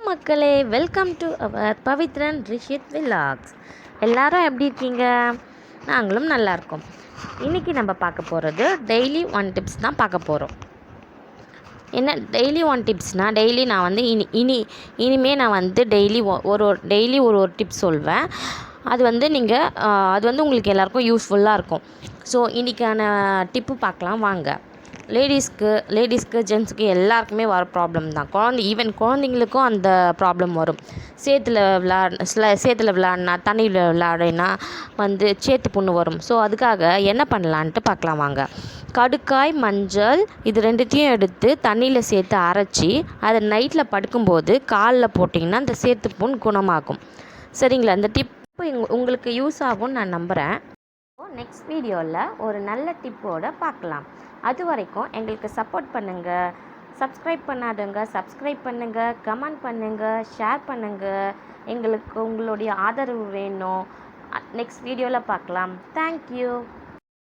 மக்களே, welcome to our Pavithran Rishith vlogs. எல்லாரும் எப்படி இருக்கீங்க? நாங்களும் நல்லா இருக்கோம். இன்றைக்கி நம்ம பார்க்க போகிறது டெய்லி ஒன் டிப்ஸ் தான் பார்க்க போகிறோம். என்ன டெய்லி ஒன் டிப்ஸ்னால், டெய்லி நான் வந்து இனிமேல் நான் வந்து டெய்லி ஒரு டிப்ஸ் சொல்வேன். அது வந்து உங்களுக்கு எல்லாேருக்கும் யூஸ்ஃபுல்லாக இருக்கும். ஸோ இன்றைக்கான டிப்பு பார்க்கலாம் வாங்க. லேடிஸ்க்கு ஜென்ஸுக்கு எல்லாருக்குமே வர ப்ராப்ளம் தான். ஈவன் குழந்தைங்களுக்கும் அந்த ப்ராப்ளம் வரும். சேத்துல விளையாடினா, தண்ணியில் விளையாடினா வந்து சேத்து புண்ணு வரும். ஸோ அதுக்காக என்ன பண்ணலான்ட்டு பார்க்கலாம் வாங்க. கடுக்காய், மஞ்சள் இது ரெண்டுத்தையும் எடுத்து தண்ணியில் சேர்த்து அரைச்சி அதை நைட்டில் படுக்கும்போது காலில் போட்டிங்கன்னா அந்த சேத்து புண் குணமாகும். சரிங்களா? இந்த டிப்பு உங்களுக்கு யூஸ் ஆகும்னு நான் நம்புகிறேன். நெக்ஸ்ட் வீடியோவில் ஒரு நல்ல டிப்போடு பார்க்கலாம். அது வரைக்கும் எங்களுக்கு சப்போர்ட் பண்ணுங்கள். சப்ஸ்கிரைப் பண்ணாதவங்க சப்ஸ்கிரைப் பண்ணுங்கள், கமெண்ட் பண்ணுங்கள், ஷேர் பண்ணுங்கள். எங்களுக்கு உங்களுடைய ஆதரவு வேணும். நெக்ஸ்ட் வீடியோவில் பார்க்கலாம். தேங்க்யூ.